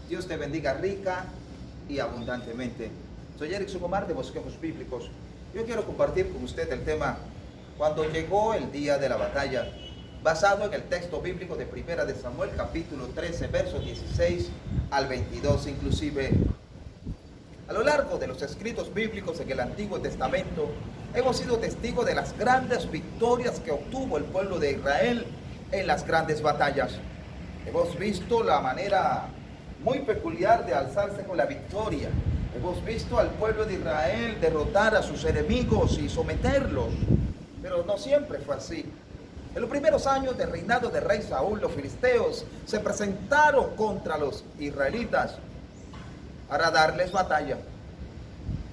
Dios te bendiga rica y abundantemente. Soy Eric Sugomar de Bosquejos Bíblicos. Yo quiero compartir con usted el tema cuando llegó el día de la batalla, basado en el texto bíblico de Primera de Samuel, capítulo 13, versos 16 al 22. Inclusive, a lo largo de los escritos bíblicos en el Antiguo Testamento, hemos sido testigos de las grandes victorias que obtuvo el pueblo de Israel en las grandes batallas. Hemos visto la manera muy peculiar de alzarse con la victoria. Hemos visto al pueblo de Israel derrotar a sus enemigos y someterlos. Pero no siempre fue así. En los primeros años del reinado del rey Saúl, los filisteos se presentaron contra los israelitas para darles batalla.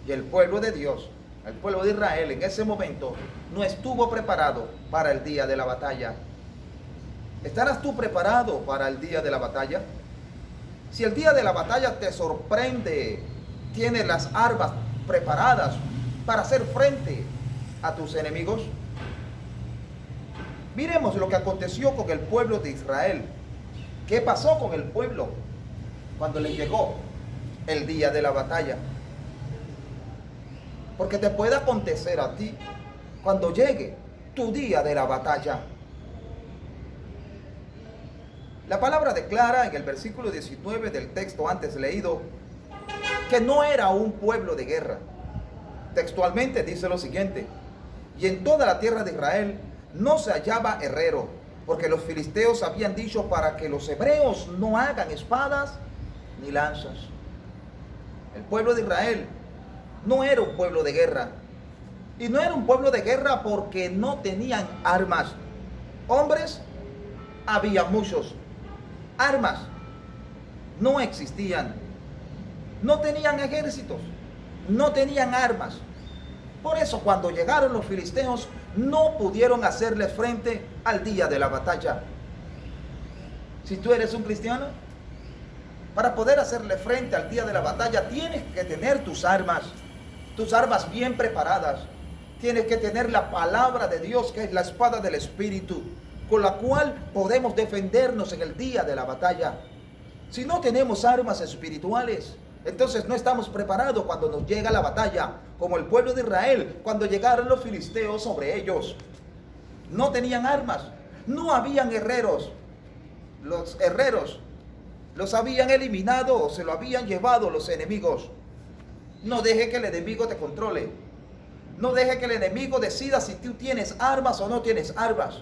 Y el pueblo de Dios, el pueblo de Israel en ese momento, no estuvo preparado para el día de la batalla. ¿Estarás tú preparado para el día de la batalla? Si el día de la batalla te sorprende, tienes las armas preparadas para hacer frente a tus enemigos. Miremos lo que aconteció con el pueblo de Israel. ¿Qué pasó con el pueblo cuando le llegó el día de la batalla? Porque te puede acontecer a ti cuando llegue tu día de la batalla. La palabra declara en el versículo 19 del texto antes leído que no era un pueblo de guerra. Textualmente dice lo siguiente: y en toda la tierra de Israel no se hallaba herrero, porque los filisteos habían dicho para que los hebreos no hagan espadas ni lanzas. El pueblo de Israel no era un pueblo de guerra. Y no era un pueblo de guerra porque no tenían armas. Hombres había muchos. Armas no existían. No tenían ejércitos. No tenían armas. Por eso cuando llegaron los filisteos no pudieron hacerle frente al día de la batalla. Si tú eres un cristiano, para poder hacerle frente al día de la batalla tienes que tener tus armas bien preparadas. Tienes que tener la palabra de Dios, que es la espada del Espíritu, con la cual podemos defendernos en el día de la batalla. Si no tenemos armas espirituales, entonces no estamos preparados cuando nos llega la batalla, como el pueblo de Israel, cuando llegaron los filisteos sobre ellos. No tenían armas, no habían herreros. Los herreros los habían eliminado o se lo habían llevado los enemigos. No deje que el enemigo te controle. No deje que el enemigo decida si tú tienes armas o no tienes armas.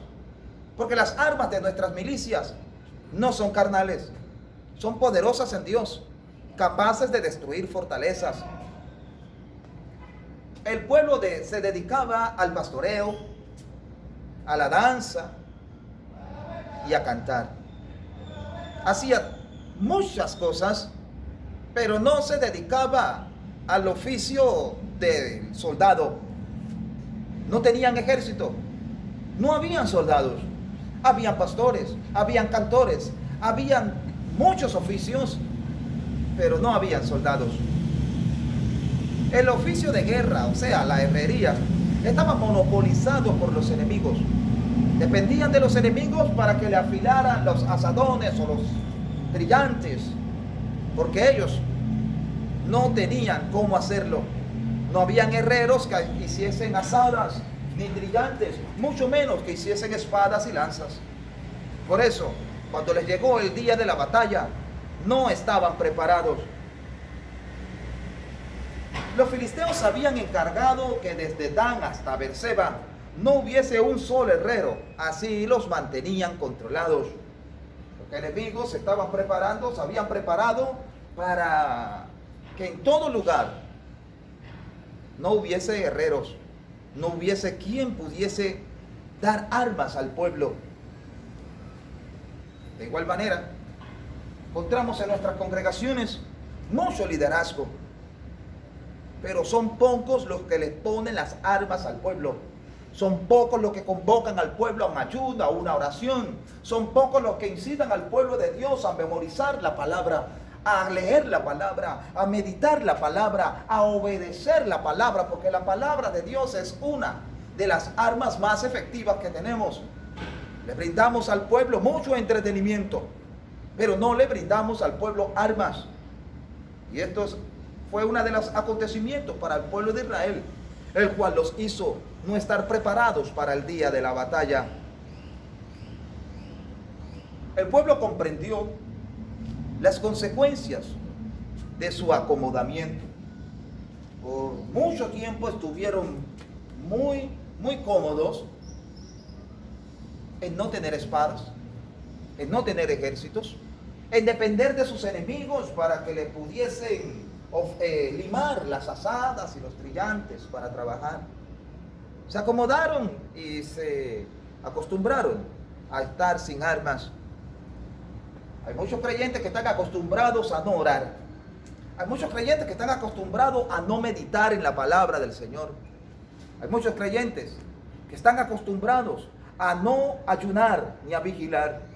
Porque las armas de nuestras milicias no son carnales, son poderosas en Dios, capaces de destruir fortalezas. El pueblo se dedicaba al pastoreo, a la danza y a cantar. Hacía muchas cosas, pero no se dedicaba al oficio de soldado. No tenían ejército, no habían soldados, habían pastores, habían cantores, habían muchos oficios, pero no habían soldados. El oficio de guerra, o sea, la herrería, estaba monopolizado por los enemigos. Dependían de los enemigos para que le afilaran los asadones o los trillantes, porque ellos no tenían cómo hacerlo. No habían herreros que hiciesen asadas ni trillantes, mucho menos que hiciesen espadas y lanzas. Por eso, cuando les llegó el día de la batalla, no estaban preparados. Los filisteos habían encargado que desde Dan hasta Beerseba no hubiese un solo herrero. Así los mantenían controlados. Los enemigos se estaban preparando, se habían preparado para que en todo lugar no hubiese herreros, no hubiese quien pudiese dar armas al pueblo. De igual manera, encontramos en nuestras congregaciones mucho liderazgo, pero son pocos los que le ponen las armas al pueblo. Son pocos los que convocan al pueblo a una ayuda, a una oración. Son pocos los que incitan al pueblo de Dios a memorizar la palabra, a leer la palabra, a meditar la palabra, a obedecer la palabra, porque la palabra de Dios es una de las armas más efectivas que tenemos. Le brindamos al pueblo mucho entretenimiento, pero no le brindamos al pueblo armas. Y esto fue uno de los acontecimientos para el pueblo de Israel, el cual los hizo no estar preparados para el día de la batalla. El pueblo comprendió las consecuencias de su acomodamiento. Por mucho tiempo estuvieron muy cómodos en no tener espadas, en no tener ejércitos, en depender de sus enemigos para que le pudiesen limar las azadas y los trillantes para trabajar. Se acomodaron y se acostumbraron a estar sin armas. Hay muchos creyentes que están acostumbrados a no orar. Hay muchos creyentes que están acostumbrados a no meditar en la palabra del Señor. Hay muchos creyentes que están acostumbrados a no ayunar ni a vigilar.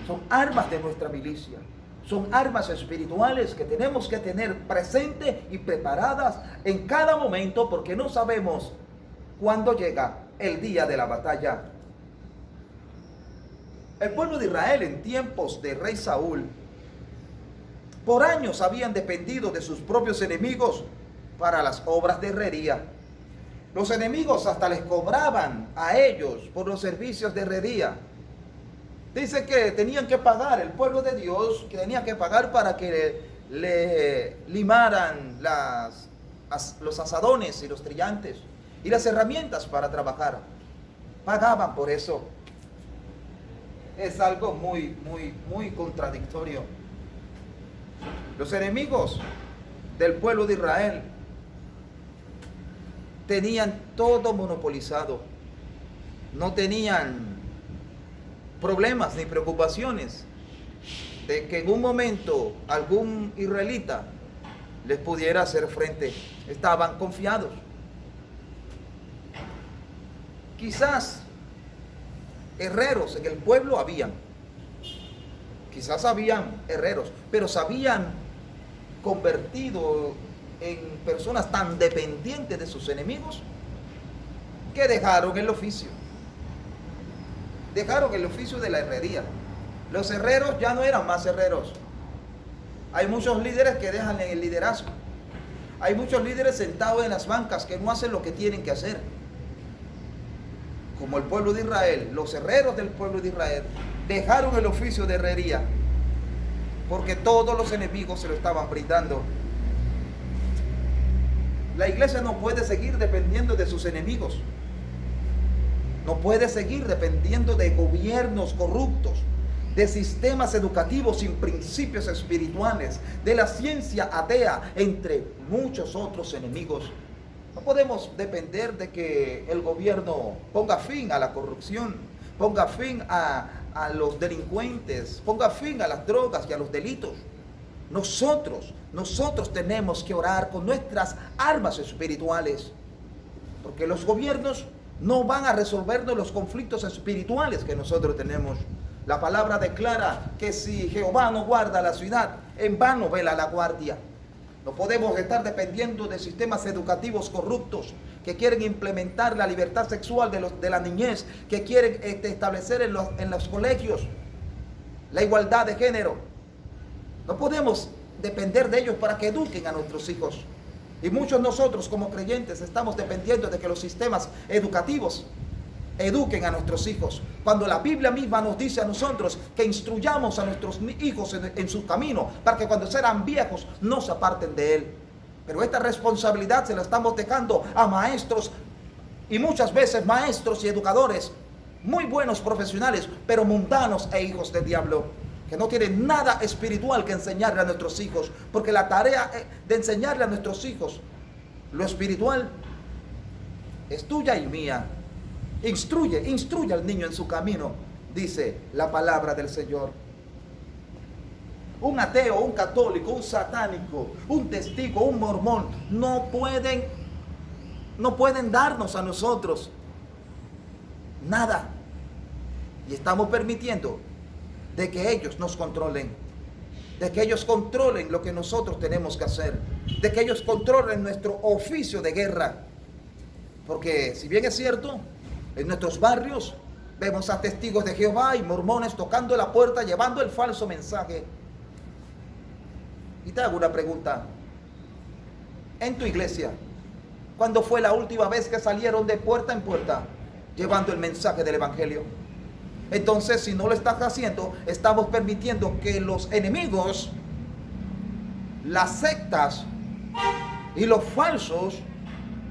Son armas de nuestra milicia. Son armas espirituales que tenemos que tener presentes y preparadas en cada momento, porque no sabemos cuándo llega el día de la batalla. El pueblo de Israel en tiempos de rey Saúl, por años habían dependido de sus propios enemigos para las obras de herrería. Los enemigos hasta les cobraban a ellos por los servicios de herrería. Dice que tenían que pagar, el pueblo de Dios, que tenía que pagar para que le limaran los azadones y los trillantes y las herramientas para trabajar. Pagaban por eso. Es algo muy contradictorio. Los enemigos del pueblo de Israel tenían todo monopolizado. No tenían problemas ni preocupaciones de que en un momento algún israelita les pudiera hacer frente. Estaban confiados. Quizás herreros en el pueblo habían. Quizás habían herreros, pero se habían convertido en personas tan dependientes de sus enemigos que dejaron el oficio. Dejaron el oficio de la herrería. Los herreros ya no eran más herreros. Hay muchos líderes que dejan el liderazgo. Hay muchos líderes sentados en las bancas que no hacen lo que tienen que hacer. Como el pueblo de Israel, los herreros del pueblo de Israel dejaron el oficio de herrería porque todos los enemigos se lo estaban brindando. La iglesia no puede seguir dependiendo de sus enemigos. No puede seguir dependiendo de gobiernos corruptos, de sistemas educativos sin principios espirituales, de la ciencia atea, entre muchos otros enemigos. No podemos depender de que el gobierno ponga fin a la corrupción, ponga fin a los delincuentes, ponga fin a las drogas y a los delitos. Nosotros tenemos que orar con nuestras armas espirituales, porque los gobiernos no van a resolvernos los conflictos espirituales que nosotros tenemos. La palabra declara que si Jehová no guarda la ciudad, en vano vela la guardia. No podemos estar dependiendo de sistemas educativos corruptos que quieren implementar la libertad sexual de la niñez, que quieren establecer en los colegios la igualdad de género. No podemos depender de ellos para que eduquen a nuestros hijos. Y muchos nosotros como creyentes estamos dependiendo de que los sistemas educativos eduquen a nuestros hijos, cuando la Biblia misma nos dice a nosotros que instruyamos a nuestros hijos en su camino, para que cuando serán viejos no se aparten de él. Pero esta responsabilidad se la estamos dejando a maestros, y muchas veces maestros y educadores muy buenos profesionales, pero mundanos e hijos del diablo, que no tienen nada espiritual que enseñarle a nuestros hijos, porque la tarea de enseñarle a nuestros hijos lo espiritual es tuya y mía. Instruye al niño en su camino, dice la palabra del Señor. Un ateo, un católico, un satánico, un testigo, un mormón, no pueden darnos a nosotros nada. Y estamos permitiendo de que ellos nos controlen, de que ellos controlen lo que nosotros tenemos que hacer, de que ellos controlen nuestro oficio de guerra. Porque si bien es cierto, en nuestros barrios Vemos a testigos de Jehová y mormones tocando la puerta, llevando el falso mensaje. Y te hago una pregunta. En tu iglesia, ¿cuándo fue la última vez que salieron de puerta en puerta llevando el mensaje del evangelio? Entonces, si no lo estás haciendo, estamos permitiendo que los enemigos, las sectas y los falsos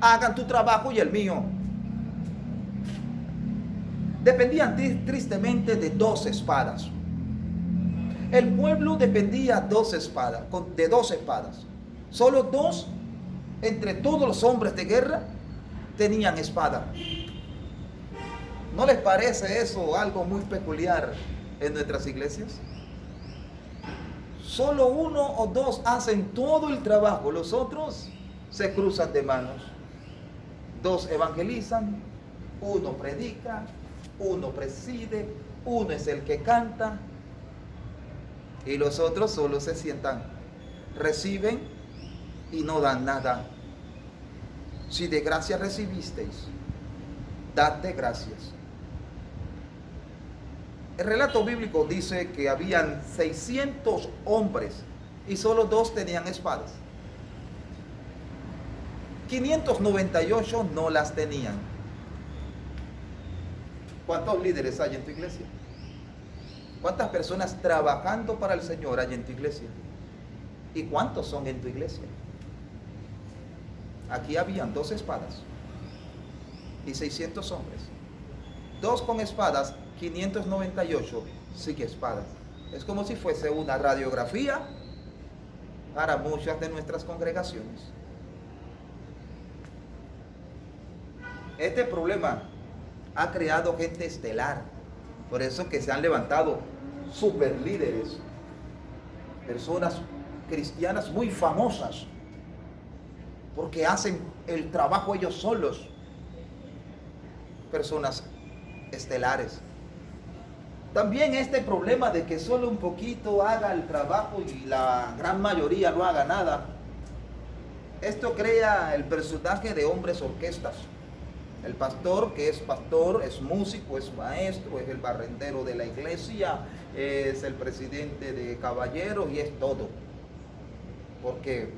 hagan tu trabajo y el mío. Dependían tristemente de dos espadas. El pueblo dependía de dos espadas. Solo dos entre todos los hombres de guerra tenían espada. ¿No les parece eso algo muy peculiar en nuestras iglesias? Solo uno o dos hacen todo el trabajo, los otros se cruzan de manos. Dos evangelizan, uno predica, uno preside, uno es el que canta y los otros solo se sientan, reciben y no dan nada. Si de gracia recibisteis, date gracias. El relato bíblico dice que habían 600 hombres y solo dos tenían espadas. 598 no las tenían. ¿Cuántos líderes hay en tu iglesia? ¿Cuántas personas trabajando para el Señor hay en tu iglesia? ¿Y cuántos son en tu iglesia? Aquí habían dos espadas y 600 hombres. Dos con espadas, 598 sin espadas. Es como si fuese una radiografía para muchas de nuestras congregaciones. Este problema ha creado gente estelar. Por eso que se han levantado super líderes, personas cristianas muy famosas, porque hacen el trabajo ellos solos. Personas estelares. También este problema de que solo un poquito haga el trabajo y la gran mayoría no haga nada. Esto crea el personaje de hombres orquestas. El pastor, que es pastor, es músico, es maestro, es el barrendero de la iglesia, es el presidente de caballeros y es todo. Porque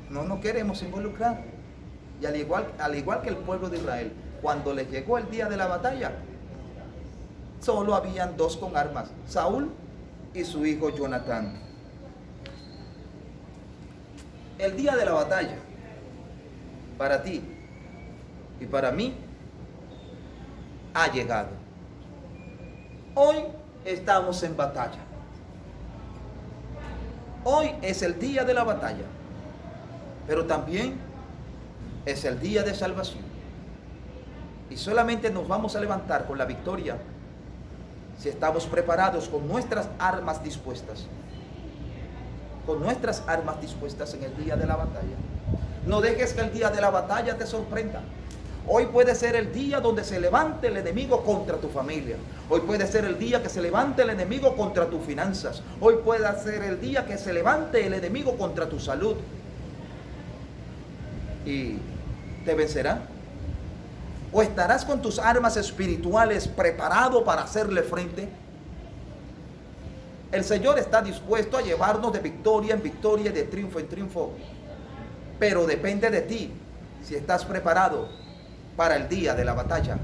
no nos queremos involucrar. Y al igual que el pueblo de Israel, cuando les llegó el día de la batalla, solo habían dos con armas, Saúl y su hijo Jonatán. El día de la batalla, para ti y para mí, ha llegado. Hoy estamos en batalla. Hoy es el día de la batalla, pero también es el día de salvación. Y solamente nos vamos a levantar con la victoria si estamos preparados con nuestras armas dispuestas. Con nuestras armas dispuestas en el día de la batalla. No dejes que el día de la batalla te sorprenda. Hoy puede ser el día donde se levante el enemigo contra tu familia. Hoy puede ser el día que se levante el enemigo contra tus finanzas. Hoy puede ser el día que se levante el enemigo contra tu salud. ¿Y te vencerá? ¿O estarás con tus armas espirituales preparado para hacerle frente? El Señor está dispuesto a llevarnos de victoria en victoria, de triunfo en triunfo. Pero depende de ti si estás preparado para el día de la batalla.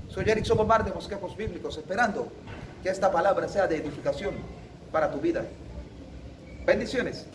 Soy Erickson Omar de Bosquejos Bíblicos, esperando que esta palabra sea de edificación para tu vida. Bendiciones.